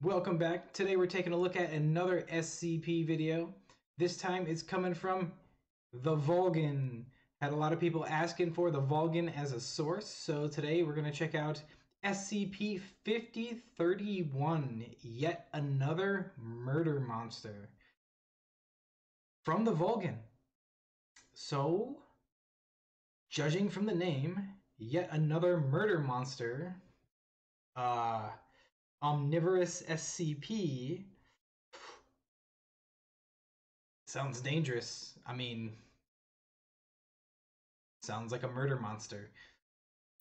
Welcome back. Today we're taking a look at another SCP video. This time it's coming from the Volgun. Had a lot of people asking for the Volgun as a source, so today we're going to check out SCP-5031, Yet Another Murder Monster. From the Volgun. So, judging from the name, Yet Another Murder Monster, omnivorous SCP sounds dangerous. I mean, sounds like a murder monster.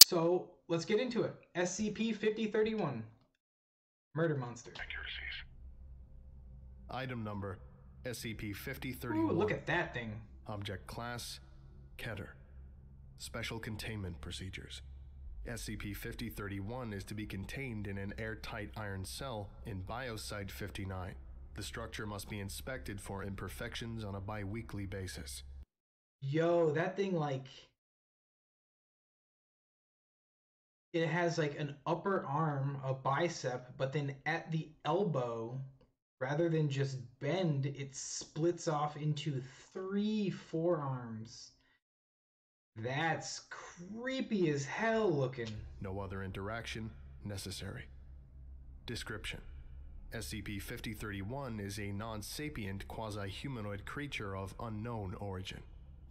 So let's get into it. SCP-5031, murder monster. Accuracies. Item number SCP-5031. Ooh, look at that thing. Object class Keter. Special containment procedures. SCP-5031 is to be contained in an airtight iron cell in Biosite 59. The structure must be inspected for imperfections on a bi-weekly basis. Yo, that thing, like, it has like an upper arm, a bicep, but then at the elbow, rather than just bend, it splits off into 3 forearms. That's creepy as hell looking. No other interaction necessary. Description: SCP-5031 is a non-sapient quasi-humanoid creature of unknown origin.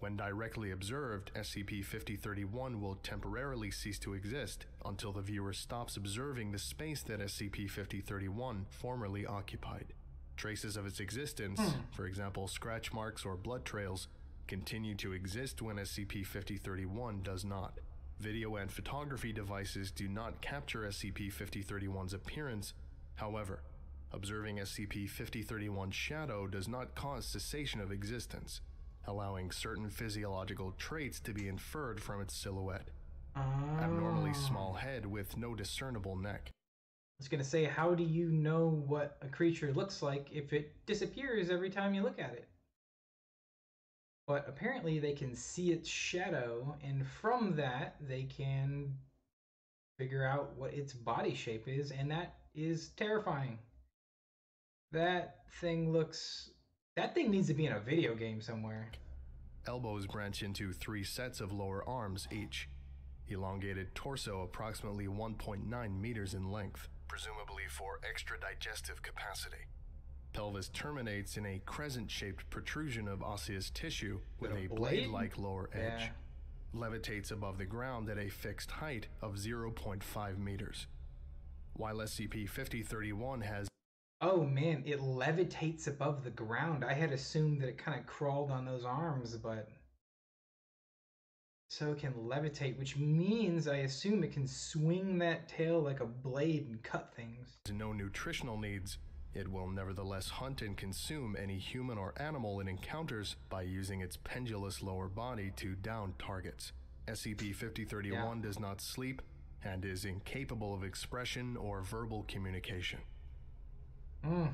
When directly observed, SCP-5031 will temporarily cease to exist until the viewer stops observing the space that SCP-5031 formerly occupied. Traces of its existence, for example scratch marks or blood trails, continue to exist when SCP-5031 does not. Video and photography devices do not capture SCP-5031's appearance. However, observing SCP-5031's shadow does not cause cessation of existence, allowing certain physiological traits to be inferred from its silhouette. Abnormally small head with no discernible neck. I was gonna say, how do you know what a creature looks like if it disappears every time you look at it? But apparently they can see its shadow, and from that they can figure out what its body shape is, and that is terrifying. That thing needs to be in a video game somewhere. Elbows branch into 3 sets of lower arms each. Elongated torso approximately 1.9 meters in length, presumably for extra digestive capacity. Pelvis terminates in a crescent-shaped protrusion of osseous tissue with a blade-like lower edge. Levitates above the ground at a fixed height of 0.5 meters. While SCP-5031 has... Oh man, it levitates above the ground. I had assumed that it kind of crawled on those arms, but... So it can levitate, which means I assume it can swing that tail like a blade and cut things. No nutritional needs. It will nevertheless hunt and consume any human or animal it encounters by using its pendulous lower body to down targets. SCP-5031 does not sleep and is incapable of expression or verbal communication.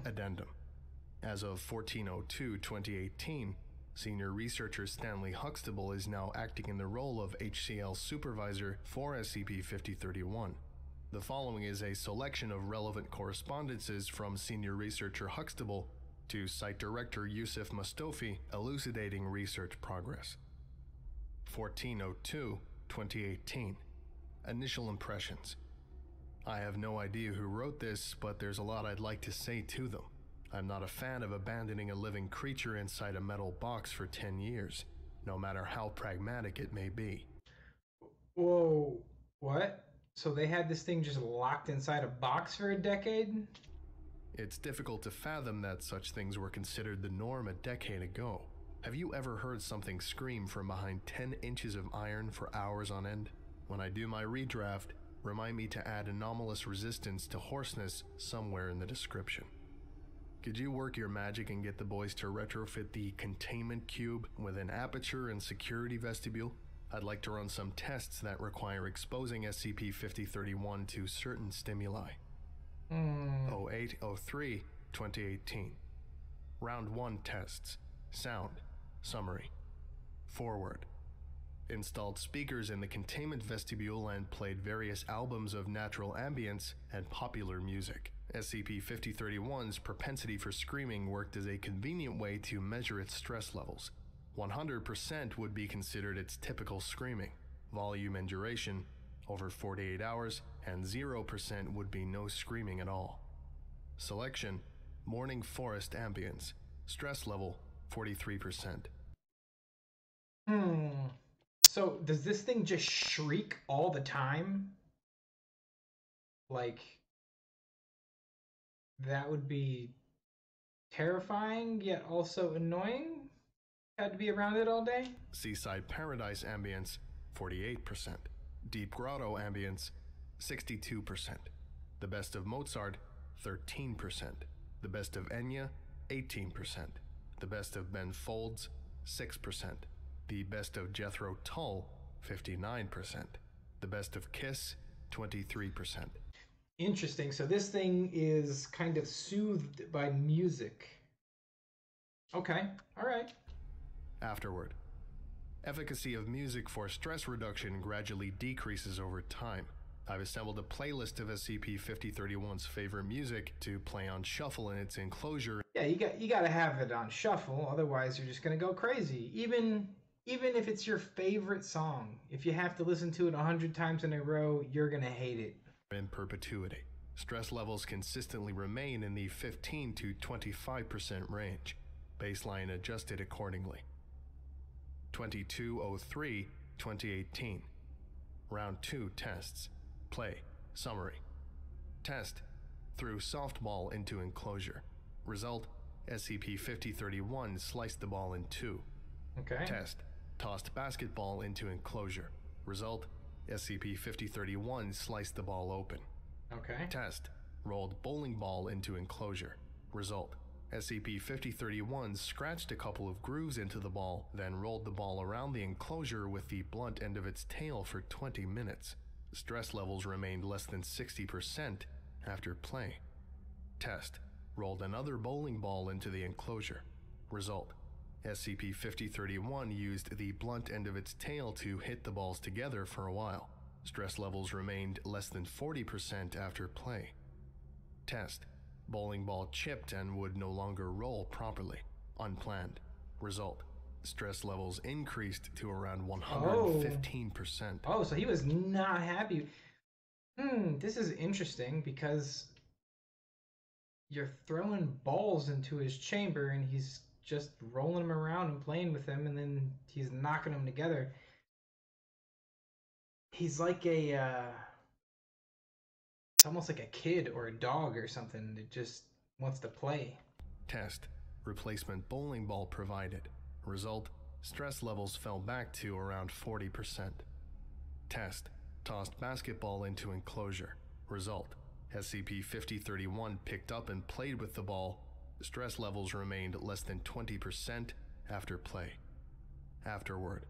Addendum: as of 14/02/2018, Senior Researcher Stanley Huxtable is now acting in the role of HCL Supervisor for SCP-5031. The following is a selection of relevant correspondences from Senior Researcher Huxtable to Site Director Yusuf Mustofi elucidating research progress. 14/02/2018. Initial impressions. I have no idea who wrote this, but there's a lot I'd like to say to them. I'm not a fan of abandoning a living creature inside a metal box for 10 years, no matter how pragmatic it may be. Whoa, what? So they had this thing just locked inside a box for a decade? It's difficult to fathom that such things were considered the norm a decade ago. Have you ever heard something scream from behind 10 inches of iron for hours on end? When I do my redraft, remind me to add anomalous resistance to hoarseness somewhere in the description. Could you work your magic and get the boys to retrofit the containment cube with an aperture and security vestibule? I'd like to run some tests that require exposing SCP-5031 to certain stimuli. 08/03/2018. Round 1 tests. Sound. Summary. Forward. Installed speakers in the containment vestibule and played various albums of natural ambience and popular music. SCP-5031's propensity for screaming worked as a convenient way to measure its stress levels. 100% would be considered its typical screaming, volume and duration, over 48 hours, and 0% would be no screaming at all. Selection: morning forest ambience, stress level 43%. So does this thing just shriek all the time? Like, that would be terrifying yet also annoying? Had to be around it all day? Seaside paradise ambience 48%. Deep grotto ambience 62%. The best of Mozart 13%. The best of Enya 18%. The best of Ben Folds 6%. The best of Jethro Tull 59%. The best of Kiss 23%. Interesting. So this thing is kind of soothed by music. Okay, all right. Afterward. Efficacy of music for stress reduction gradually decreases over time. I've assembled a playlist of SCP-5031's favorite music to play on shuffle in its enclosure. Yeah, you got to have it on shuffle, otherwise you're just going to go crazy. Even if it's your favorite song, if you have to listen to it 100 times in a row, you're going to hate it. In perpetuity. Stress levels consistently remain in the 15 to 25% range, baseline adjusted accordingly. 2203-2018. Round 2 tests. Play. Summary. Test. Threw softball into enclosure. Result: SCP-5031 sliced the ball in two. Okay. Test. Tossed basketball into enclosure. Result: SCP-5031 sliced the ball open. Okay. Test. Rolled bowling ball into enclosure. Result: SCP-5031 scratched a couple of grooves into the ball, then rolled the ball around the enclosure with the blunt end of its tail for 20 minutes. Stress levels remained less than 60% after play. Test. Rolled another bowling ball into the enclosure. Result: SCP-5031 used the blunt end of its tail to hit the balls together for a while. Stress levels remained less than 40% after play. Test. Bowling ball chipped and would no longer roll properly. Unplanned. Result: stress levels increased to around 115%. Oh, so he was not happy. This is interesting because you're throwing balls into his chamber and he's just rolling them around and playing with them, and then he's knocking them together. He's like it's almost like a kid or a dog or something that just wants to play. Test. Replacement bowling ball provided. Result: stress levels fell back to around 40%. Test. Tossed basketball into enclosure. Result: SCP-5031 picked up and played with the ball. Stress levels remained less than 20% after play. Afterward.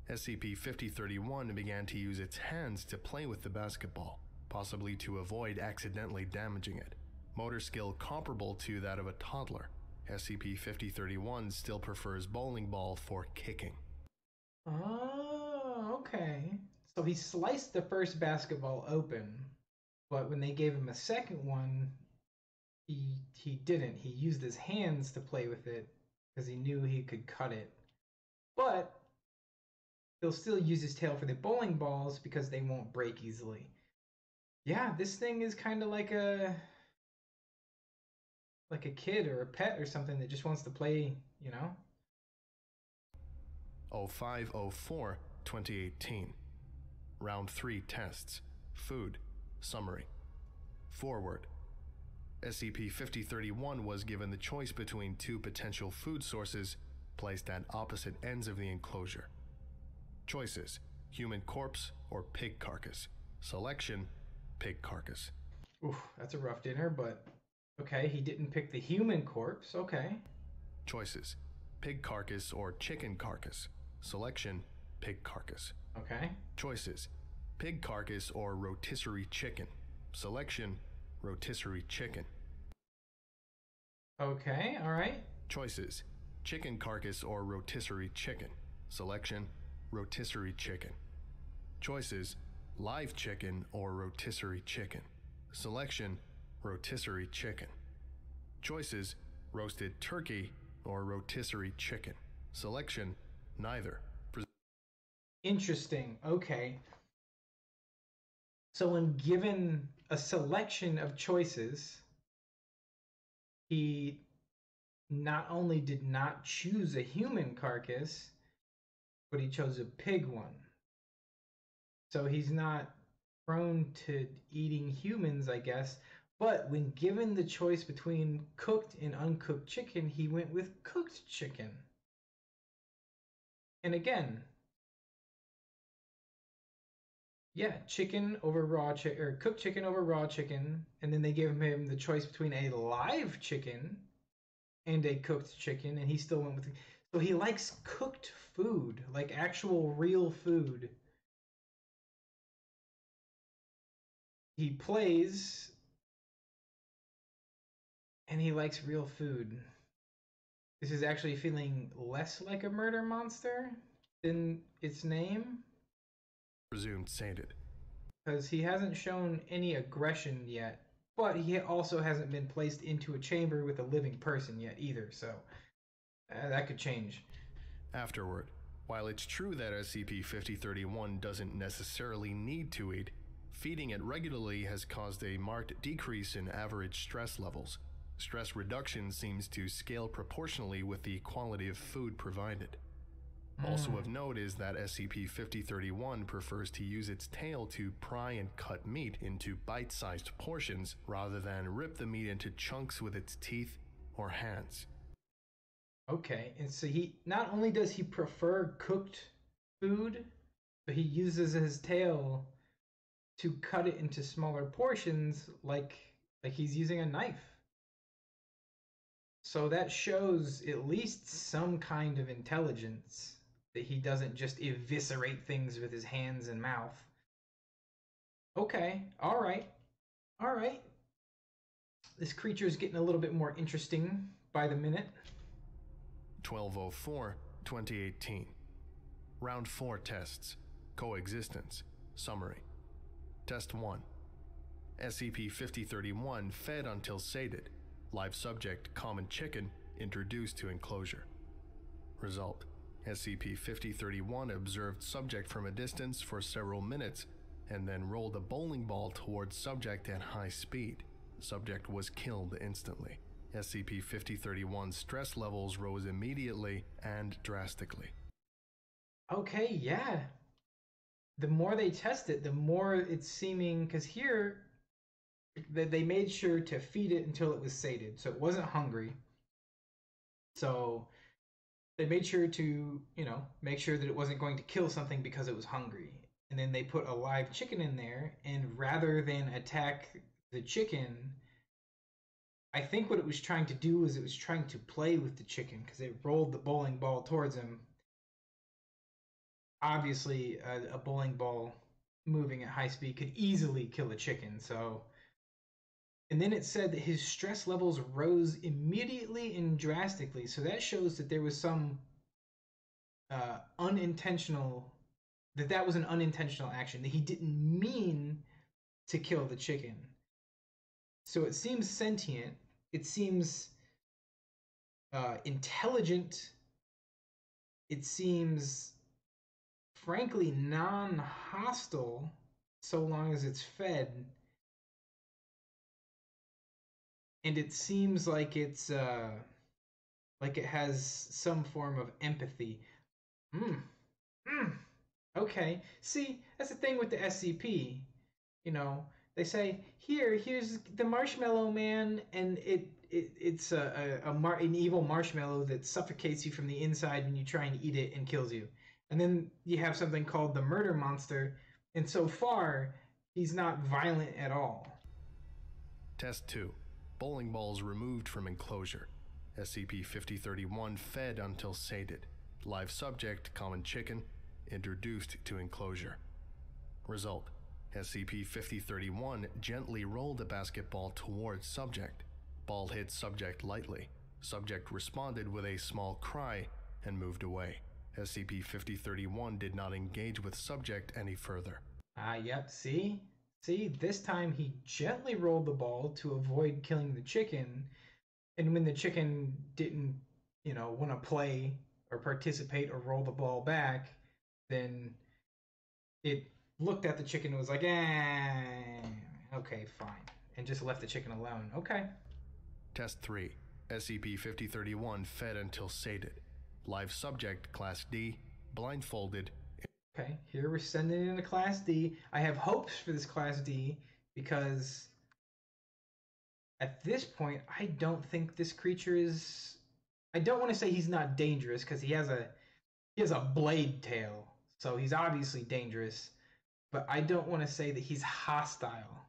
SCP-5031 began to use its hands to play with the basketball, possibly to avoid accidentally damaging it. Motor skill comparable to that of a toddler. SCP-5031 still prefers bowling ball for kicking. Oh, okay. So he sliced the first basketball open, but when they gave him a second one, he didn't. He used his hands to play with it because he knew he could cut it. But he'll still use his tail for the bowling balls because they won't break easily. Yeah, this thing is kind of like a kid or a pet or something that just wants to play, you know? 0504-2018. Round 3 tests. Food. Summary. Forward. SCP-5031 was given the choice between two potential food sources placed at opposite ends of the enclosure. Choices: human corpse or pig carcass. Selection: pig carcass. Oof, that's a rough dinner, but okay, he didn't pick the human corpse, okay. Choices: pig carcass or chicken carcass. Selection: pig carcass. Okay. Choices: pig carcass or rotisserie chicken. Selection: rotisserie chicken. Okay, alright. Choices: chicken carcass or rotisserie chicken. Selection: rotisserie chicken. Choices: live chicken or rotisserie chicken. Selection: rotisserie chicken. Choices: roasted turkey or rotisserie chicken. Selection: neither. Interesting. Okay. So when given a selection of choices, he not only did not choose a human carcass, but he chose a pig one. So he's not prone to eating humans, I guess. But when given the choice between cooked and uncooked chicken, he went with cooked chicken. And again, yeah, chicken over raw chicken, or cooked chicken over raw chicken, and then they gave him the choice between a live chicken and a cooked chicken, and he still went with. So he likes cooked food, like actual real food. He plays, and he likes real food. This is actually feeling less like a murder monster than its name. Presumed sated. Because he hasn't shown any aggression yet, but he also hasn't been placed into a chamber with a living person yet either, so that could change. Afterward, while it's true that SCP-5031 doesn't necessarily need to eat, feeding it regularly has caused a marked decrease in average stress levels. Stress reduction seems to scale proportionally with the quality of food provided. Also of note is that SCP-5031 prefers to use its tail to pry and cut meat into bite-sized portions rather than rip the meat into chunks with its teeth or hands. Okay, and so he not only does he prefer cooked food, but he uses his tail to cut it into smaller portions like he's using a knife. So that shows at least some kind of intelligence, that he doesn't just eviscerate things with his hands and mouth. Okay, all right. This creature is getting a little bit more interesting by the minute. 12/04/2018. Round 4 tests. Coexistence. Summary. Test 1. SCP-5031 fed until sated. Live subject, common chicken, introduced to enclosure. Result: SCP-5031 observed subject from a distance for several minutes and then rolled a bowling ball towards subject at high speed. Subject was killed instantly. SCP-5031's stress levels rose immediately and drastically. Okay, yeah. The more they test it, the more it's seeming, because here they made sure to feed it until it was sated, so it wasn't hungry. So they made sure to, make sure that it wasn't going to kill something because it was hungry. And then they put a live chicken in there, and rather than attack the chicken, I think what it was trying to do was it was trying to play with the chicken, because it rolled the bowling ball towards him. Obviously, a bowling ball moving at high speed could easily kill a chicken, so. And then it said that his stress levels rose immediately and drastically, so that shows that there was some unintentional, that was an unintentional action, that he didn't mean to kill the chicken. So it seems sentient, it seems intelligent, it seems frankly non-hostile so long as it's fed. And it seems like it's like it has some form of empathy. Okay. See, that's the thing with the SCP. They say, here's the marshmallow man, and it's an evil marshmallow that suffocates you from the inside when you try and eat it and kills you. And then you have something called the murder monster, and so far, he's not violent at all. Test 2. Bowling balls removed from enclosure. SCP-5031 fed until sated. Live subject, common chicken, introduced to enclosure. Result: SCP-5031 gently rolled a basketball towards subject. Ball hit subject lightly. Subject responded with a small cry and moved away. SCP-5031 did not engage with subject any further. Yep, see? See, this time he gently rolled the ball to avoid killing the chicken, and when the chicken didn't, want to play or participate or roll the ball back, then it looked at the chicken and was like, okay, fine, and just left the chicken alone. Okay. Test 3. SCP-5031 fed until sated. Live subject, Class D, blindfolded. Okay, here we're sending it into Class D. I have hopes for this Class D because at this point, I don't think this creature is. I don't want to say he's not dangerous because he has a blade tail, so he's obviously dangerous. But I don't want to say that he's hostile.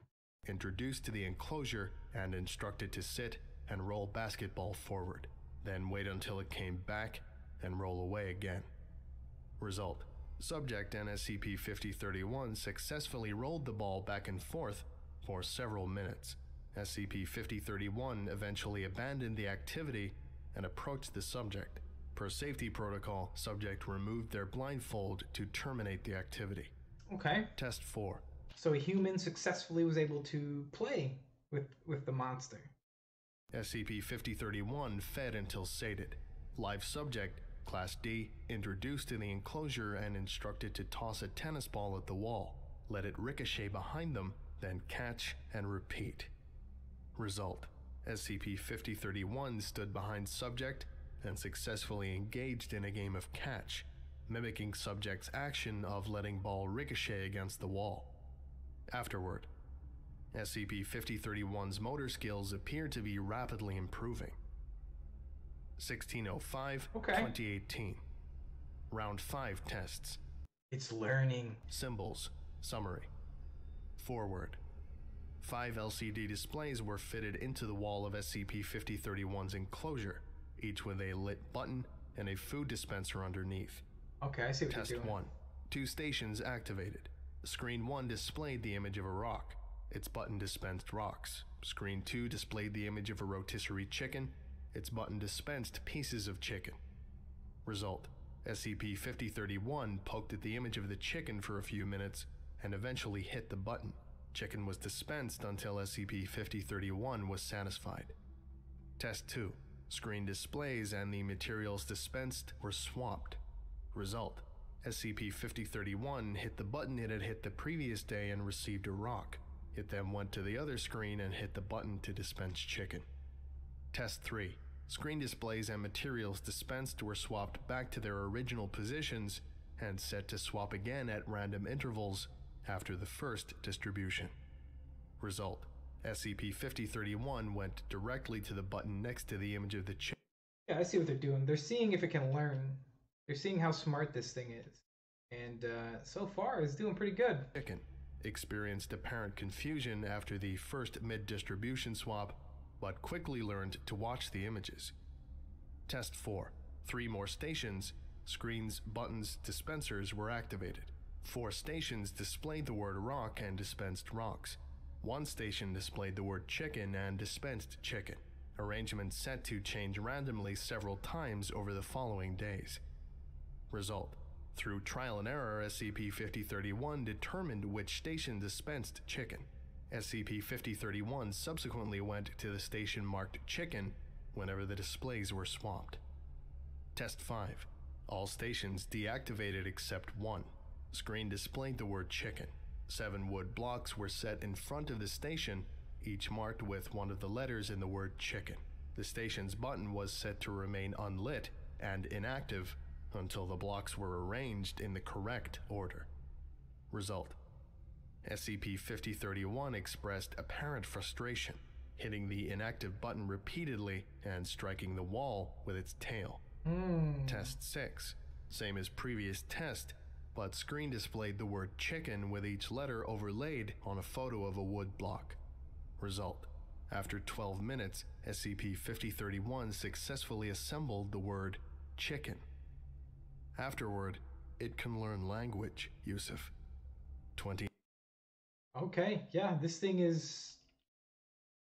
Introduced to the enclosure and instructed to sit and roll basketball forward, then wait until it came back and roll away again. Result: subject and SCP-5031 successfully rolled the ball back and forth for several minutes. SCP-5031 eventually abandoned the activity and approached the subject. Per safety protocol, subject removed their blindfold to terminate the activity. Okay. Test 4. So a human successfully was able to play with the monster. SCP-5031 fed until sated. Live subject, Class D, introduced to the enclosure and instructed to toss a tennis ball at the wall, let it ricochet behind them, then catch and repeat. Result: SCP-5031 stood behind subject and successfully engaged in a game of catch, mimicking subject's action of letting ball ricochet against the wall. Afterward, SCP-5031's motor skills appear to be rapidly improving. 1605-2018. Round 5 tests. It's learning. Symbols. Summary. Forward. 5 LCD displays were fitted into the wall of SCP-5031's enclosure, each with a lit button and a food dispenser underneath. Okay, I see what Test you're doing. 1. 2 stations activated. Screen 1 displayed the image of a rock. Its button dispensed rocks. Screen 2 displayed the image of a rotisserie chicken. Its button dispensed pieces of chicken. Result: SCP-5031 poked at the image of the chicken for a few minutes and eventually hit the button. Chicken was dispensed until SCP-5031 was satisfied. Test 2. Screen displays and the materials dispensed were swapped. Result: SCP-5031 hit the button it had hit the previous day and received a rock. It then went to the other screen and hit the button to dispense chicken. Test 3. Screen displays and materials dispensed were swapped back to their original positions and set to swap again at random intervals after the first distribution. Result: SCP-5031 went directly to the button next to the image of the chicken. Yeah, I see what they're doing. They're seeing if it can learn. They're seeing how smart this thing is. And so far, it's doing pretty good. Chicken experienced apparent confusion after the first mid-distribution swap, but quickly learned to watch the images. Test 4. 3 more stations, screens, buttons, dispensers were activated. 4 stations displayed the word rock and dispensed rocks. 1 station displayed the word chicken and dispensed chicken. Arrangements set to change randomly several times over the following days. Result: through trial and error, SCP-5031 determined which station dispensed chicken. SCP-5031 subsequently went to the station marked chicken whenever the displays were swapped. Test 5. All stations deactivated except 1. Screen displayed the word chicken. 7 wood blocks were set in front of the station, each marked with one of the letters in the word chicken. The station's button was set to remain unlit and inactive until the blocks were arranged in the correct order. Result: SCP-5031 expressed apparent frustration, hitting the inactive button repeatedly and striking the wall with its tail. Test 6. Same as previous test, but screen displayed the word chicken with each letter overlaid on a photo of a wood block. Result: after 12 minutes, SCP-5031 successfully assembled the word chicken. Afterward, it can learn language, Yusuf. 20. Okay, yeah, this thing is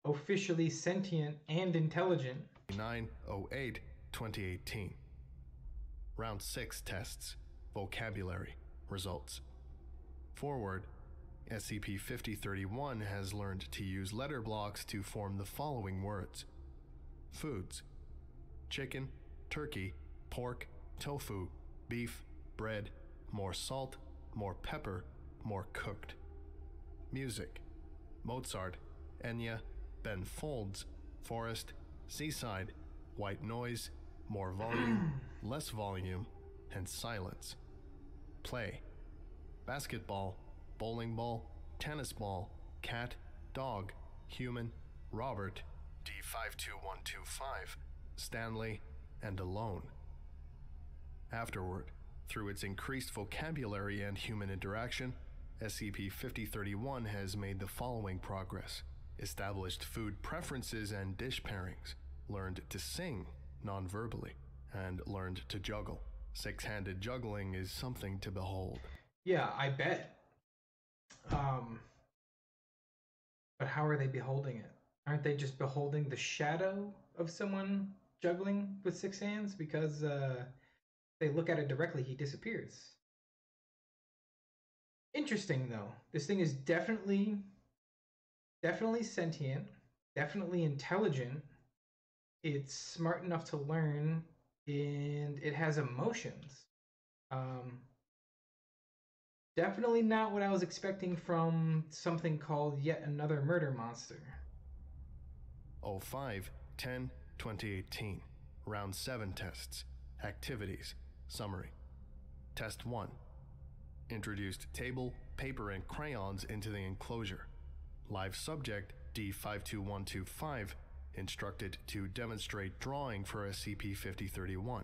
officially sentient and intelligent. 9/08/2018. Round 6 tests. Vocabulary. Results. Forward. SCP-5031 has learned to use letter blocks to form the following words: foods: chicken, turkey, pork, tofu, beef, bread, more salt, more pepper, more cooked. Music: Mozart, Enya, Ben Folds, forest, seaside, white noise, more volume, less volume, and silence. Play: basketball, bowling ball, tennis ball, cat, dog, human, Robert, D52125, Stanley, and alone. Afterward, through its increased vocabulary and human interaction, SCP-5031 has made the following progress: established food preferences and dish pairings, learned to sing non-verbally, and learned to juggle. Six-handed juggling is something to behold. Yeah, I bet. But how are they beholding it? Aren't they just beholding the shadow of someone juggling with six hands? Because they look at it directly, he disappears. Interesting, though. This thing is definitely sentient, definitely intelligent. It's smart enough to learn, and it has emotions. Definitely not what I was expecting from something called Yet Another Murder Monster. 05-10-2018. Round 7 tests. Activities. Summary. Test 1. Introduced table, paper, and crayons into the enclosure. Live subject D52125 instructed to demonstrate drawing for SCP-5031.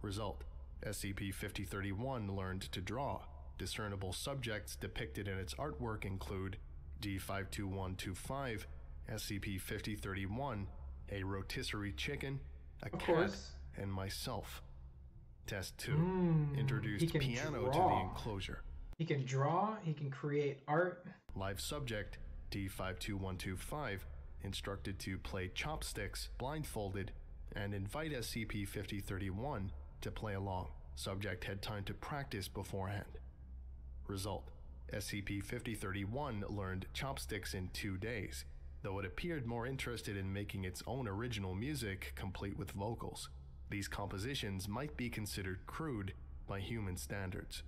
Result: SCP-5031 learned to draw. Discernible subjects depicted in its artwork include D52125, SCP-5031, a rotisserie chicken, a cat, and myself. Test 2. Introduced piano to the enclosure. He can draw, he can create art. Live subject D52125 instructed to play chopsticks blindfolded and invite SCP-5031 to play along. Subject had time to practice beforehand. Result: SCP-5031 learned chopsticks in 2 days, though it appeared more interested in making its own original music complete with vocals. These compositions might be considered crude by human standards.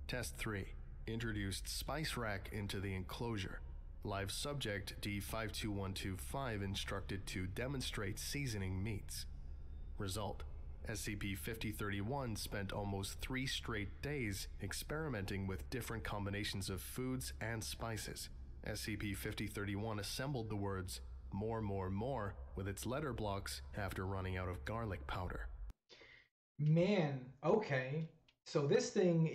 Test 3. Introduced spice rack into the enclosure. Live subject D52125 instructed to demonstrate seasoning meats. Result: SCP-5031 spent almost 3 straight days experimenting with different combinations of foods and spices. SCP-5031 assembled the words more, more, more with its letter blocks after running out of garlic powder. Man, okay. So this thing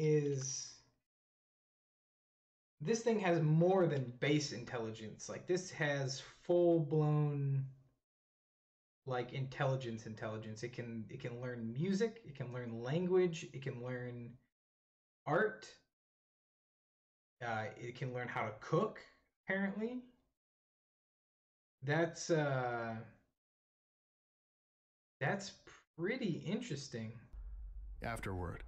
has more than base intelligence. Like, this has full-blown, like, intelligence. It can learn music, it can learn language, it can learn art, it can learn how to cook, apparently. That's pretty interesting. Afterward,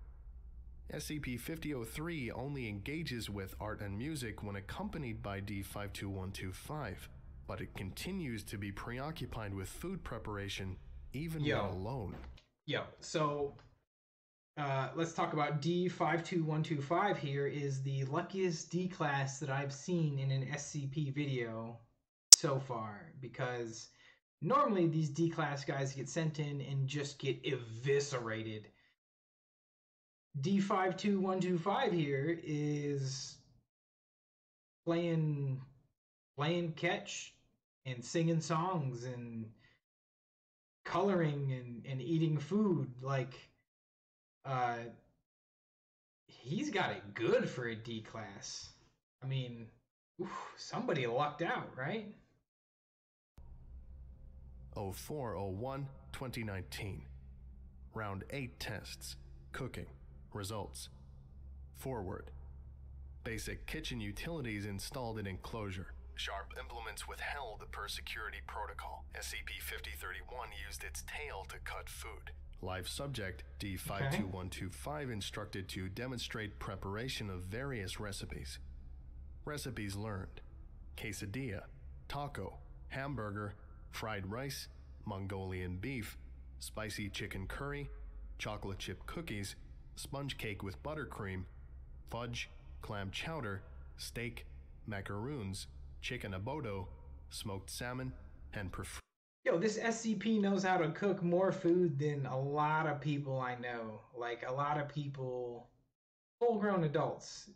SCP-5003 only engages with art and music when accompanied by D52125, but it continues to be preoccupied with food preparation even when alone. So let's talk about D52125 here. Is the luckiest D class that I've seen in an SCP video so far, because normally these D class guys get sent in and just get eviscerated. D52125 here is playing catch and singing songs and coloring and eating food. Like, he's got it good for a D class. I mean, somebody lucked out, right? 04/01/2019. Round 8 tests. Cooking. Results. Forward. Basic kitchen utilities installed in enclosure. Sharp implements withheld per security protocol. SCP-5031 used its tail to cut food. Live subject D52125 instructed to demonstrate preparation of various recipes. Recipes learned: quesadilla, taco, hamburger, fried rice, Mongolian beef, spicy chicken curry, chocolate chip cookies, sponge cake with buttercream, fudge, clam chowder, steak, macaroons, chicken abodo, smoked salmon, and Yo, this SCP knows how to cook more food than a lot of people I know. Like, a lot of people, full grown adults.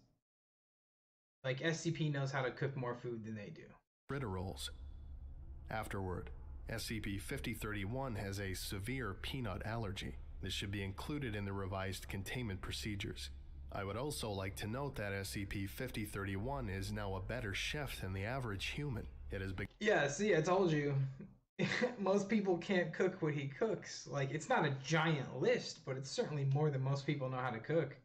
Like, SCP knows how to cook more food than they do. fritter rolls. Afterward, SCP-5031 has a severe peanut allergy. This should be included in the revised containment procedures. I would also like to note that SCP-5031 is now a better chef than the average human. It has been— Yeah, see, I told you. Most people can't cook what he cooks. Like, it's not a giant list, but it's certainly more than most people know how to cook.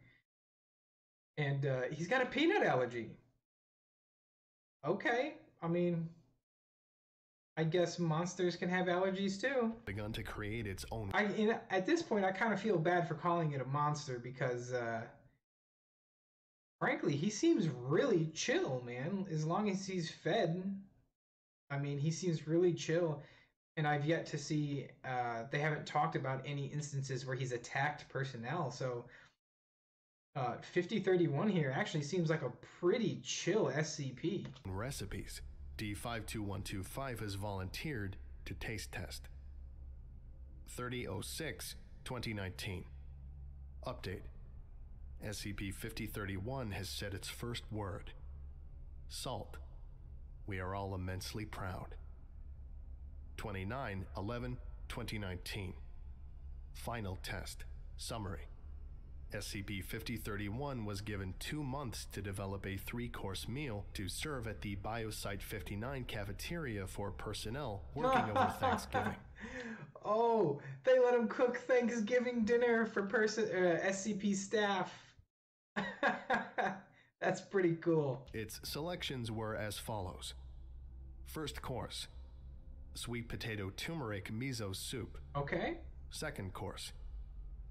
And he's got a peanut allergy. Okay, I mean, I guess monsters can have allergies too. begun to create its own— At this point, I kind of feel bad for calling it a monster because, frankly, he seems really chill, man. As long as he's fed, I mean, he seems really chill. And I've yet to see, they haven't talked about any instances where he's attacked personnel. So 5031 here actually seems like a pretty chill SCP. recipes. D52125 has volunteered to taste test. 30/06/2019. Update. SCP-5031 has said its first word. Salt. We are all immensely proud. 29/11/2019. Final test. Summary. SCP-5031 was given 2 months to develop a 3-course meal to serve at the Biosite-59 cafeteria for personnel working over Thanksgiving. Oh, they let him cook Thanksgiving dinner for SCP staff. That's pretty cool. Its selections were as follows. First course: sweet potato turmeric miso soup. Okay. Second course: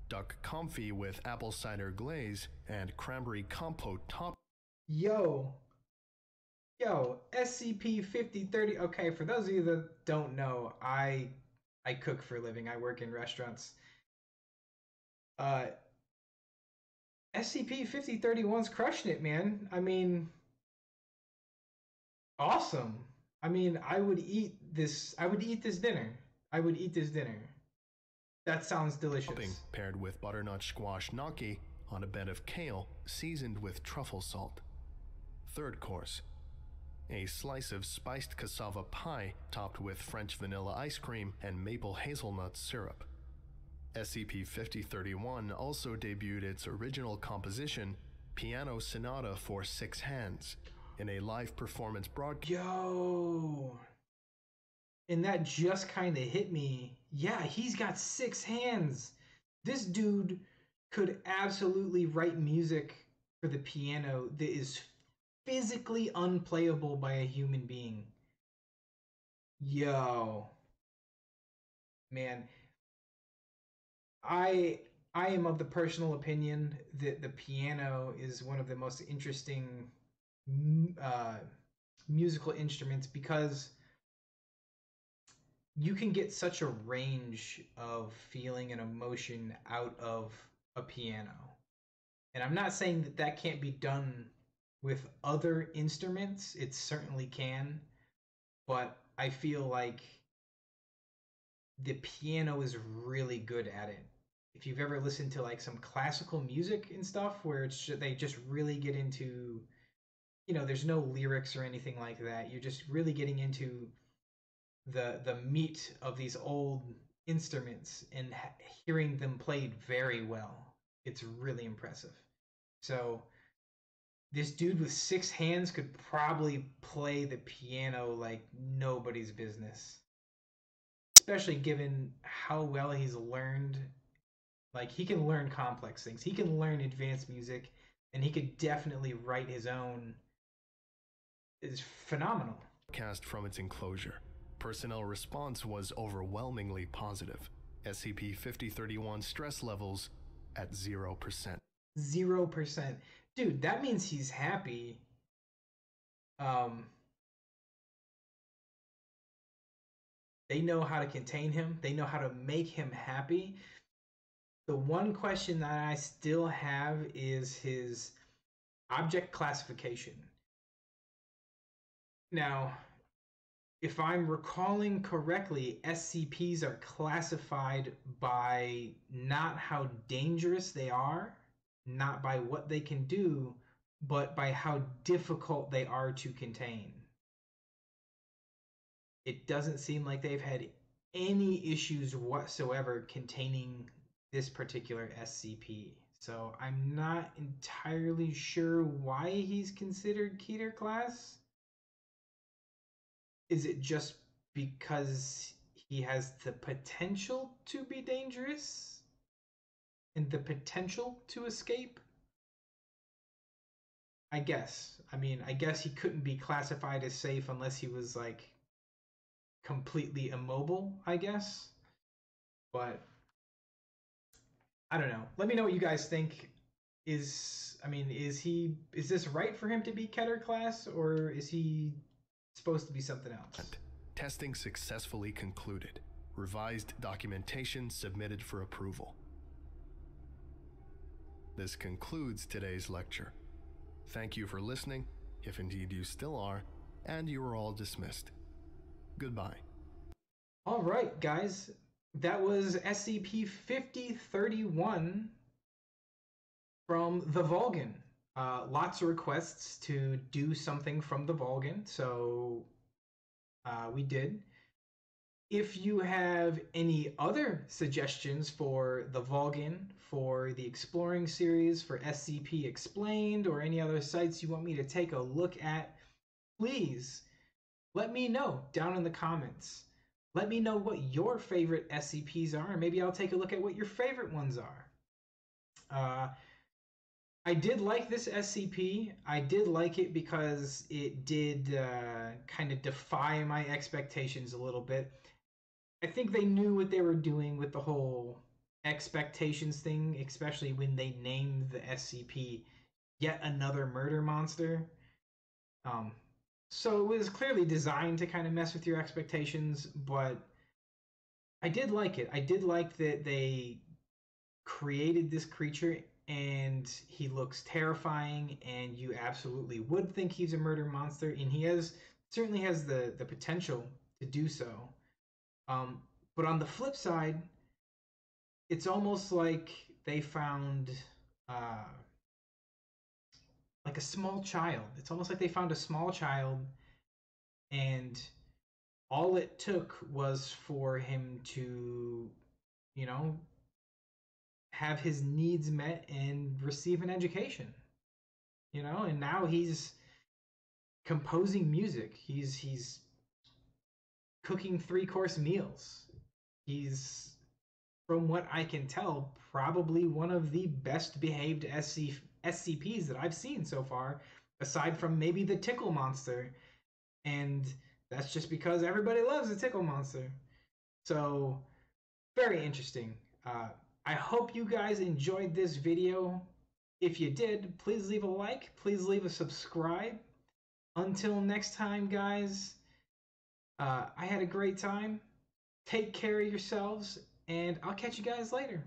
duck confit with apple cider glaze and cranberry compote top. Yo, SCP-5030. Okay, for those of you that don't know, I cook for a living. I work in restaurants. SCP-5031's crushing it, man. I mean, awesome. I mean, I would eat this dinner. That sounds delicious. Topping paired with butternut squash gnocchi on a bed of kale seasoned with truffle salt. Third course: a slice of spiced cassava pie topped with French vanilla ice cream and maple hazelnut syrup. SCP-5031 also debuted its original composition, Piano Sonata for 6 Hands, in a live performance broadcast. Yo! And that just kind of hit me. Yeah, he's got 6 hands. This dude could absolutely write music for the piano that is physically unplayable by a human being. Yo. Man, I am of the personal opinion that the piano is one of the most interesting musical instruments because you can get such a range of feeling and emotion out of a piano. And I'm not saying that that can't be done with other instruments. It certainly can. But I feel like the piano is really good at it. If you've ever listened to like some classical music and stuff where they just really get into, there's no lyrics or anything like that. You're just really getting into the meat of these old instruments and hearing them played very well. It's really impressive. So this dude with 6 hands could probably play the piano like nobody's business. Especially given how well he's learned. Like, he can learn complex things. He can learn advanced music, and he could definitely write his own. It's phenomenal. Cast from its enclosure. Personnel response was overwhelmingly positive. SCP-5031 stress levels at 0%. 0%. Dude, that means he's happy. Um, they know how to contain him. They know how to make him happy. The one question that I still have is his object classification. Now, if I'm recalling correctly, SCPs are classified by not how dangerous they are, not by what they can do, but by how difficult they are to contain. It doesn't seem like they've had any issues whatsoever containing this particular SCP. So I'm not entirely sure why he's considered Keter class. Is it just because he has the potential to be dangerous and the potential to escape? I guess. I mean, I guess he couldn't be classified as safe unless he was like completely immobile, I guess. But I don't know. Let me know what you guys think. Is this right for him to be Keter class, or is he supposed to be something else? Testing successfully concluded. Revised documentation submitted for approval. This concludes today's lecture. Thank you for listening, if indeed you still are, and you are all dismissed. Goodbye. All right, guys. That was SCP-5031 from the Volgun. Lots of requests to do something from the Volgun, so we did. If you have any other suggestions for the Volgun, for the Exploring series, for SCP Explained, or any other sites you want me to take a look at, please let me know down in the comments. Let me know what your favorite SCPs are, and maybe I'll take a look at what your favorite ones are. I did like this SCP. I did like it because it did kind of defy my expectations a little bit. I think they knew what they were doing with the whole expectations thing, especially when they named the SCP Yet Another Murder Monster. So it was clearly designed to kind of mess with your expectations, but I did like it. I did like that they created this creature and he looks terrifying and you absolutely would think he's a murder monster, and he certainly has the potential to do so. But on the flip side, it's almost like they found like a small child. It's almost like they found a small child, and all it took was for him to, you know, have his needs met and receive an education. You know, and now he's composing music. He's cooking 3-course meals. He's, from what I can tell, probably one of the best behaved SCPs that I've seen so far, aside from maybe the Tickle Monster. And that's just because everybody loves the Tickle Monster. So, very interesting. I hope you guys enjoyed this video. If you did, please leave a like. Please leave a subscribe. Until next time, guys, I had a great time. Take care of yourselves, and I'll catch you guys later.